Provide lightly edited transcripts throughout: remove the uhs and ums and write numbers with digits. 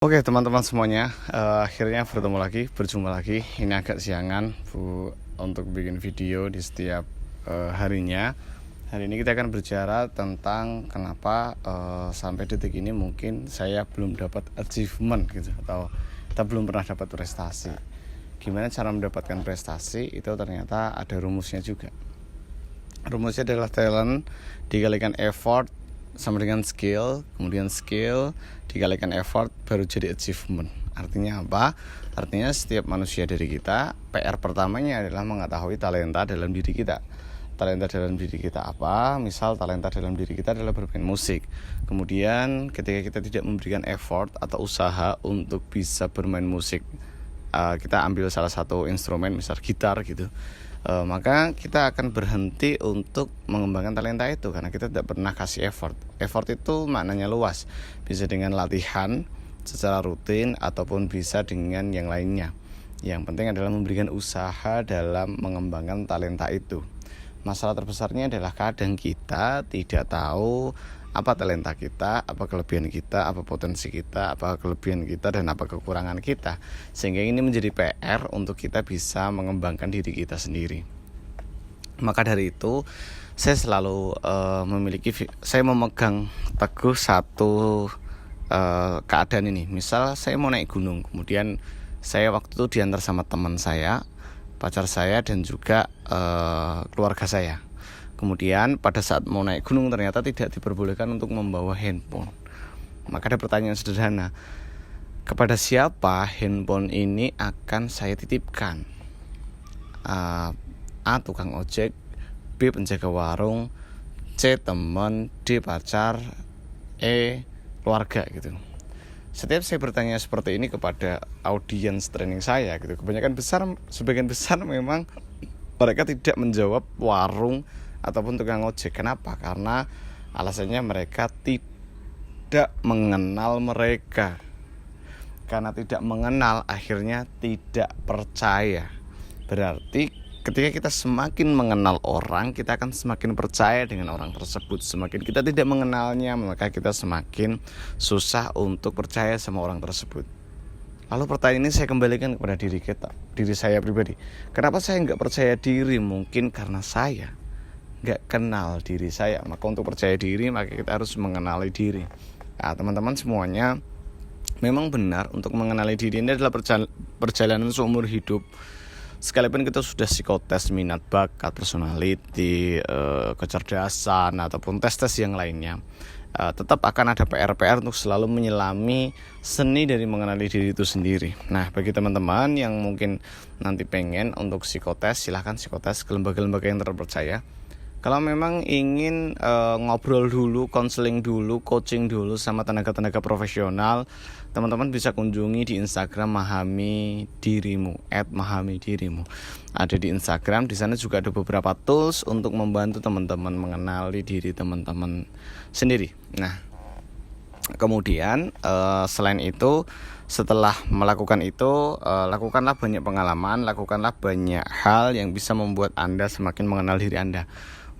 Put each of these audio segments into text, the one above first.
Oke teman-teman semuanya, akhirnya berjumpa lagi. Ini agak siangan untuk bikin video di setiap harinya. Hari ini kita akan bicara tentang kenapa sampai detik ini mungkin saya belum dapat achievement gitu, atau kita belum pernah dapat prestasi. Gimana cara mendapatkan prestasi? Itu ternyata ada rumusnya juga. Rumusnya adalah talent dikalikan effort sama dengan skill, kemudian skill dikalikan effort baru jadi achievement. Artinya apa? Artinya setiap manusia dari kita, PR pertamanya adalah mengetahui talenta dalam diri kita. Talenta dalam diri kita apa? Misal talenta dalam diri kita adalah bermain musik. Kemudian ketika kita tidak memberikan effort atau usaha untuk bisa bermain musik, kita ambil salah satu instrumen, misal gitar gitu, maka kita akan berhenti untuk mengembangkan talenta itu karena kita tidak pernah kasih effort. Effort itu maknanya luas, bisa dengan latihan secara rutin ataupun bisa dengan yang lainnya. Yang penting adalah memberikan usaha dalam mengembangkan talenta itu. Masalah terbesarnya adalah kadang kita tidak tahu apa talenta kita, apa kelebihan kita, apa potensi kita, apa kelebihan kita dan apa kekurangan kita. Sehingga ini menjadi PR untuk kita bisa mengembangkan diri kita sendiri. Maka dari itu saya selalu saya memegang teguh satu keadaan ini. Misal saya mau naik gunung, kemudian saya waktu itu diantar sama teman saya, pacar saya dan juga keluarga saya. Kemudian pada saat mau naik gunung ternyata tidak diperbolehkan untuk membawa handphone. Maka ada pertanyaan sederhana, kepada siapa handphone ini akan saya titipkan? A. Tukang ojek, B. penjaga warung, C. teman, D. pacar, E. keluarga gitu. Setiap saya bertanya seperti ini kepada audiens training saya gitu, sebagian besar memang mereka tidak menjawab warung ataupun tukang ojek. Kenapa? Karena alasannya mereka tidak mengenal mereka. Karena tidak mengenal, akhirnya tidak percaya. Berarti ketika kita semakin mengenal orang, kita akan semakin percaya dengan orang tersebut. Semakin kita tidak mengenalnya, maka kita semakin susah untuk percaya sama orang tersebut. Lalu pertanyaan ini saya kembalikan kepada diri saya pribadi. Kenapa saya nggak percaya diri? Mungkin karena saya nggak kenal diri saya. Maka untuk percaya diri, maka kita harus mengenali diri. Nah, teman-teman semuanya, memang benar untuk mengenali diri ini adalah perjalanan seumur hidup. Sekalipun kita sudah psikotes minat bakat, personality, kecerdasan ataupun tes-tes yang lainnya, tetap akan ada PR-PR untuk selalu menyelami seni dari mengenali diri itu sendiri. Nah, bagi teman-teman yang mungkin nanti pengen untuk psikotes, silahkan psikotes ke lembaga-lembaga yang terpercaya. Kalau memang ingin ngobrol dulu, konseling dulu, coaching dulu sama tenaga-tenaga profesional, teman-teman bisa kunjungi di Instagram Mahami Dirimu @mahamidirimu. Ada di Instagram, di sana juga ada beberapa tools untuk membantu teman-teman mengenali diri teman-teman sendiri. Nah, kemudian selain itu, setelah melakukan itu, lakukanlah banyak pengalaman, lakukanlah banyak hal yang bisa membuat Anda semakin mengenal diri Anda.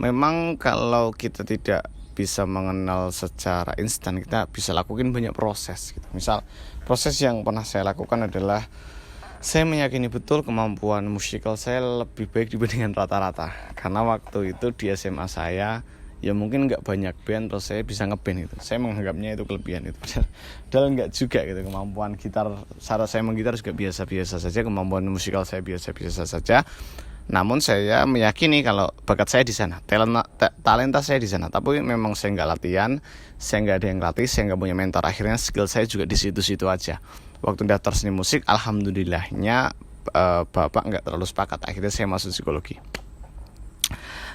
Memang kalau kita tidak bisa mengenal secara instan, kita bisa lakukan banyak proses gitu. Misal, proses yang pernah saya lakukan adalah saya meyakini betul kemampuan musikal saya lebih baik dibandingkan rata-rata. Karena waktu itu di SMA saya, ya mungkin gak banyak band, terus saya bisa ngeband gitu. Saya menganggapnya itu kelebihan itu. Padahal enggak juga gitu. Kemampuan gitar, cara saya menggitar juga biasa-biasa saja. Kemampuan musikal saya biasa-biasa saja. Namun saya meyakini kalau bakat saya di sana, talenta saya di sana. Tapi memang saya nggak latihan, saya nggak ada yang latih, saya nggak punya mentor. Akhirnya skill saya juga di situ-situ aja. Waktu daftar seni musik, alhamdulillahnya bapak nggak terlalu sepakat. Akhirnya saya masuk psikologi.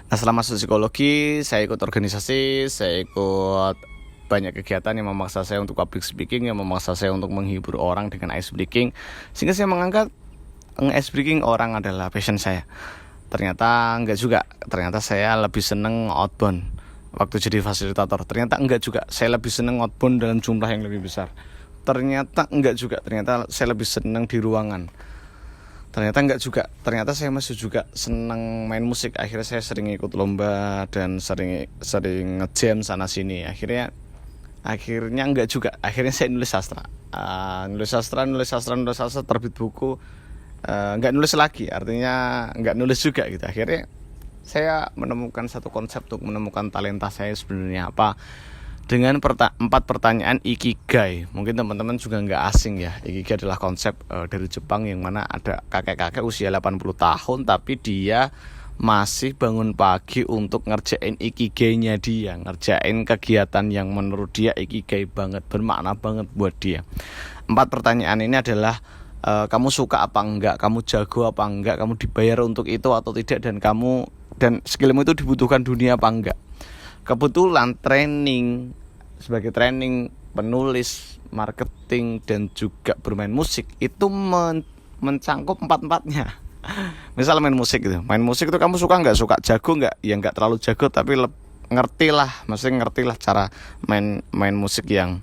Nah, setelah masuk psikologi, saya ikut organisasi, saya ikut banyak kegiatan yang memaksa saya untuk public speaking, yang memaksa saya untuk menghibur orang dengan ice breaking, sehingga saya menganggap ice breaking orang adalah passion saya. Ternyata enggak juga. Ternyata saya lebih seneng outbound waktu jadi fasilitator. Ternyata enggak juga. Saya lebih seneng outbound dalam jumlah yang lebih besar. Ternyata enggak juga. Ternyata saya lebih seneng di ruangan. Ternyata enggak juga. Ternyata saya masih juga seneng main musik. Akhirnya saya sering ikut lomba dan sering nge-jam sana sini. Akhirnya Akhirnya enggak juga, akhirnya saya nulis sastra. Nulis sastra, terbit buku. Enggak nulis lagi, artinya enggak nulis juga gitu. Akhirnya saya menemukan satu konsep untuk menemukan talenta saya sebenarnya apa, dengan 4 pertanyaan ikigai. Mungkin teman-teman juga nggak asing ya. Ikigai adalah konsep dari Jepang, yang mana ada kakek-kakek usia 80 tahun tapi dia masih bangun pagi untuk ngerjain ikigainya dia, ngerjain kegiatan yang menurut dia ikigai banget, bermakna banget buat dia. 4 pertanyaan ini adalah kamu suka apa enggak, kamu jago apa enggak, kamu dibayar untuk itu atau tidak, dan skillmu itu dibutuhkan dunia apa enggak. Kebetulan sebagai training penulis, marketing, dan juga bermain musik itu mencangkup 4-4-nya. Misal main musik itu kamu suka nggak, suka jago nggak, ya nggak terlalu jago tapi ngerti lah cara main musik yang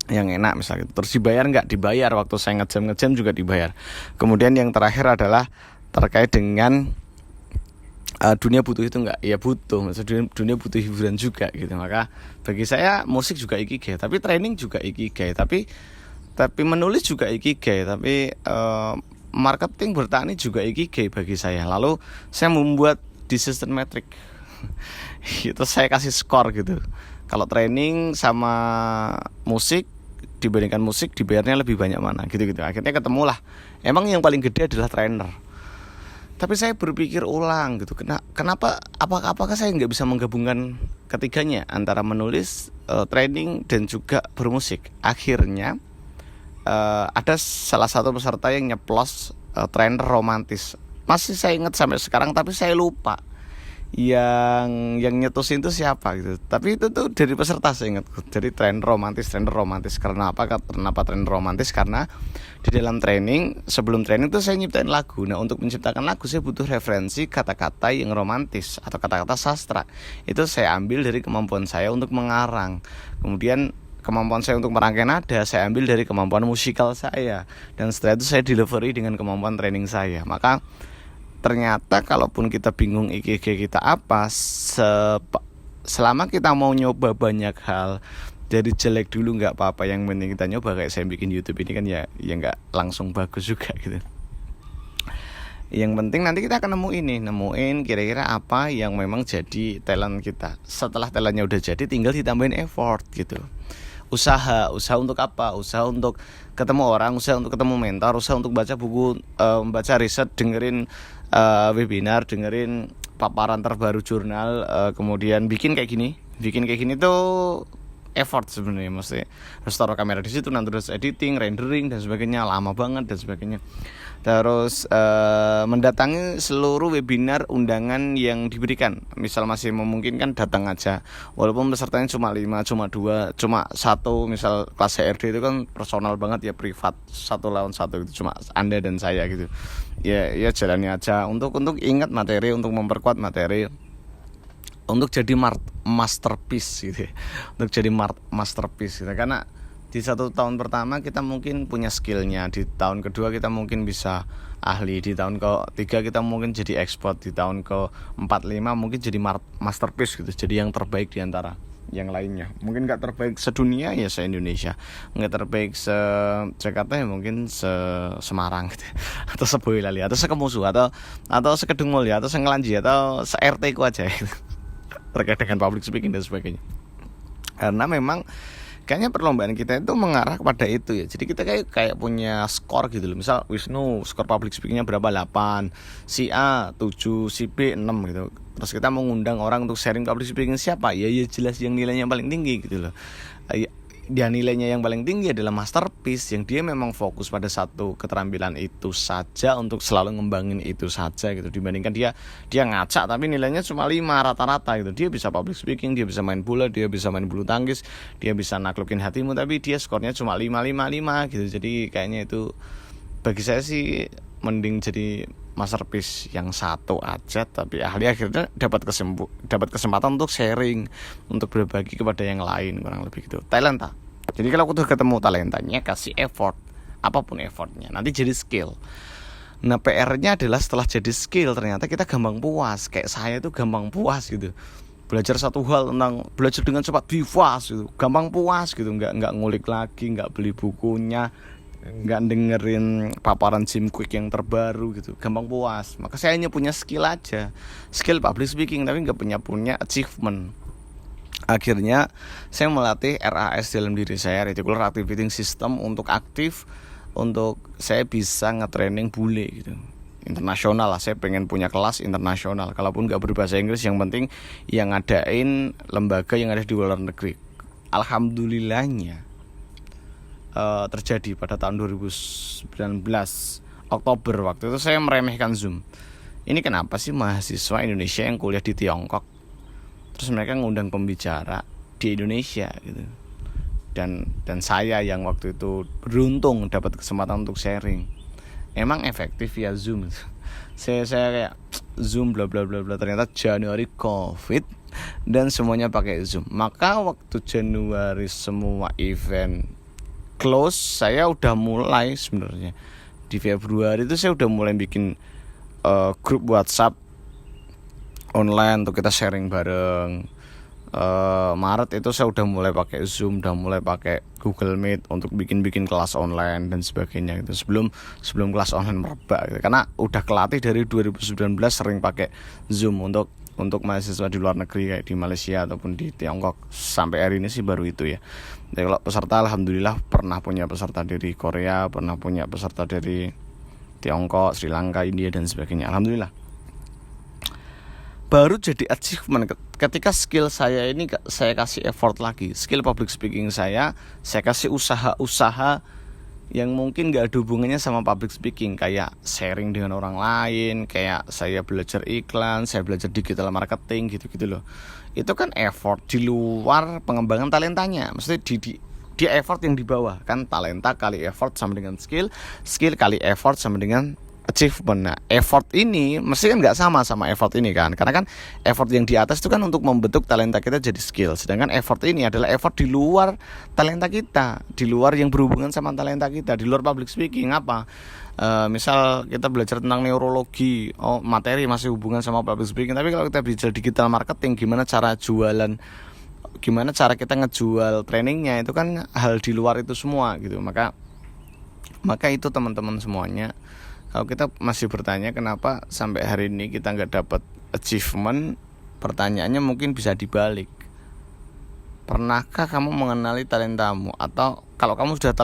enak misalnya. Terus dibayar nggak, dibayar. Waktu saya ngejam juga dibayar. Kemudian yang terakhir adalah terkait dengan dunia butuh itu enggak? Ya butuh. Maksudnya dunia butuh hiburan juga gitu. Maka bagi saya musik juga ikigai, tapi training juga ikigai, tapi menulis juga ikigai, tapi marketing bertani juga ikigai bagi saya. Lalu saya membuat decision metric. Itu saya kasih skor gitu. Kalau training sama musik, dibandingkan musik dibayarnya lebih banyak mana gitu-gitu. Akhirnya ketemulah emang yang paling gede adalah trainer. Tapi saya berpikir ulang gitu, kenapa apakah saya nggak bisa menggabungkan ketiganya, antara menulis, training, dan juga bermusik. Akhirnya ada salah satu peserta yang nyeplos trainer romantis. Masih saya ingat sampai sekarang, tapi saya lupa yang nyetusin itu siapa gitu. Tapi itu tuh dari peserta saya ingat. Jadi trainer romantis. Karena apa? Kenapa trainer romantis? Karena di dalam training, sebelum training tuh saya nyiptain lagu. Nah, untuk menciptakan lagu saya butuh referensi kata-kata yang romantis atau kata-kata sastra. Itu saya ambil dari kemampuan saya untuk mengarang. Kemudian kemampuan saya untuk merangkai nada saya ambil dari kemampuan musikal saya. Dan setelah itu saya delivery dengan kemampuan training saya. Maka ternyata kalaupun kita bingung ikigai kita apa, selama kita mau nyoba banyak hal, jadi jelek dulu nggak apa-apa. Yang penting kita nyoba. Kayak saya bikin YouTube ini kan ya nggak langsung bagus juga gitu. Yang penting nanti kita akan nemuin kira-kira apa yang memang jadi talent kita. Setelah talentnya udah jadi, tinggal ditambahin effort gitu. Usaha untuk apa? Usaha untuk ketemu orang, usaha untuk ketemu mentor, usaha untuk baca buku, baca riset, dengerin webinar, dengerin paparan terbaru jurnal, kemudian bikin kayak gini tuh effort sebenarnya. Mesti harus taruh kamera di situ, nanti harus editing, rendering dan sebagainya, lama banget dan sebagainya. Terus mendatangi seluruh webinar undangan yang diberikan. Misal masih memungkinkan, datang aja. Walaupun pesertanya cuma 5, cuma 2, cuma 1. Misal kelas HRD itu kan personal banget ya, privat, 1 lawan 1 gitu, cuma Anda dan saya gitu. Ya jalani aja untuk ingat materi, untuk memperkuat materi, untuk jadi masterpiece gitu ya. Untuk jadi masterpiece gitu. Karena di 1 tahun pertama kita mungkin punya skillnya, di tahun kedua kita mungkin bisa ahli, di tahun ke-3 kita mungkin jadi expert, di tahun ke-4-5 mungkin jadi masterpiece gitu, jadi yang terbaik di antara yang lainnya. Mungkin gak terbaik sedunia ya se-Indonesia, gak terbaik se-Jakarta ya mungkin se-Semarang gitu, atau se-Boyolali, atau se-Kemusu, atau se-Kedung Mulya, atau se-Ngelanji, atau se-RT ku aja gitu. Terkait dengan public speaking dan sebagainya. Karena memang kayaknya perlombaan kita itu mengarah kepada itu ya. Jadi kita kayak punya skor gitu loh. Misal Wisnu skor public speakingnya berapa, 8, si A 7, si B 6 gitu. Terus kita mengundang orang untuk sharing public speaking, siapa? Ya jelas yang nilainya paling tinggi gitu loh. Dia nilainya yang paling tinggi adalah masterpiece, yang dia memang fokus pada satu keterampilan itu saja, untuk selalu ngembangin itu saja gitu. Dibandingkan dia ngacak tapi nilainya cuma 5 rata-rata gitu. Dia bisa public speaking, dia bisa main bola, dia bisa main bulu tangkis, dia bisa naklukin hatimu, tapi dia skornya cuma 5 gitu. Jadi kayaknya itu bagi saya sih mending jadi masterpiece yang satu aja, tapi akhirnya dapat kesempatan untuk sharing, untuk berbagi kepada yang lain, kurang lebih gitu. Talenta. Jadi kalau udah ketemu talentanya, kasih effort, apapun effortnya, nanti jadi skill. Nah, PR-nya adalah setelah jadi skill ternyata kita gampang puas. Kayak saya tuh gampang puas gitu. belajar satu hal tentang belajar dengan cepat be fast gitu, gampang puas gitu, nggak ngulik lagi, nggak beli bukunya, nggak dengerin paparan Jim Kwik yang terbaru gitu, gampang puas. Maka saya hanya punya skill aja, skill public speaking, tapi nggak punya achievement. Akhirnya saya melatih RAS dalam diri saya, Reticular Activating System, untuk aktif, untuk saya bisa nge-training bule gitu, internasional lah. Saya pengen punya kelas internasional, kalaupun nggak berbahasa Inggris, yang penting yang ngadain lembaga yang ada di luar negeri. Alhamdulillahnya terjadi pada tahun 2019 Oktober. Waktu itu saya meremehkan Zoom. Ini kenapa sih mahasiswa Indonesia yang kuliah di Tiongkok terus mereka ngundang pembicara di Indonesia gitu, dan saya yang waktu itu beruntung dapat kesempatan untuk sharing. Emang efektif ya Zoom? Saya kayak Zoom bla bla bla bla, ternyata Januari Covid dan semuanya pakai Zoom. Maka waktu Januari semua event close, saya udah mulai sebenarnya di Februari itu saya udah mulai bikin grup WhatsApp online untuk kita sharing bareng. Maret itu saya udah mulai pakai Zoom, udah mulai pakai Google Meet untuk bikin kelas online dan sebagainya gitu. Sebelum kelas online merebak gitu. Karena udah kelatih dari 2019 sering pakai Zoom untuk mahasiswa di luar negeri kayak di Malaysia ataupun di Tiongkok. Sampai hari ini sih baru itu ya. Jadi kalau peserta, alhamdulillah pernah punya peserta dari Korea, pernah punya peserta dari Tiongkok, Sri Lanka, India dan sebagainya. Alhamdulillah. Baru jadi achievement ketika skill saya ini saya kasih effort lagi. Skill public speaking saya kasih usaha-usaha yang mungkin gak ada hubungannya sama public speaking, kayak sharing dengan orang lain, kayak saya belajar iklan, saya belajar digital marketing gitu-gitu loh. Itu kan effort di luar pengembangan talentanya. Maksudnya di effort yang di bawah, kan talenta kali effort sama dengan skill kali effort sama dengan achievement. Nah, effort ini mesti kan nggak sama effort ini kan, karena kan effort yang di atas itu kan untuk membentuk talenta kita jadi skill, sedangkan effort ini adalah effort di luar talenta kita, di luar yang berhubungan sama talenta kita, di luar public speaking. Apa? Misal kita belajar tentang neurologi, materi masih hubungan sama public speaking, tapi kalau kita belajar digital marketing, gimana cara jualan, gimana cara kita ngejual trainingnya, itu kan hal di luar itu semua gitu. Maka itu teman-teman semuanya, kalau kita masih bertanya kenapa sampai hari ini kita nggak dapat achievement, pertanyaannya mungkin bisa dibalik. Pernahkah kamu mengenali talentamu? Atau kalau kamu sudah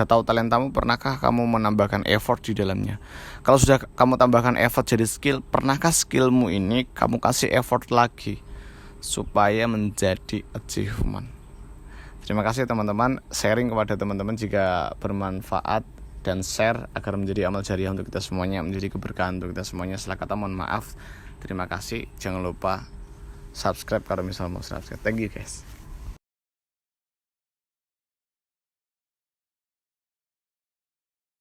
tahu talentamu, pernahkah kamu menambahkan effort di dalamnya? Kalau sudah kamu tambahkan effort jadi skill, pernahkah skillmu ini kamu kasih effort lagi supaya menjadi achievement? Terima kasih teman-teman, sharing kepada teman-teman jika bermanfaat, dan share agar menjadi amal jariah untuk kita semuanya, menjadi keberkahan untuk kita semuanya. Salah kata mohon maaf. Terima kasih. Jangan lupa subscribe kalau misalnya mau subscribe. Thank you guys.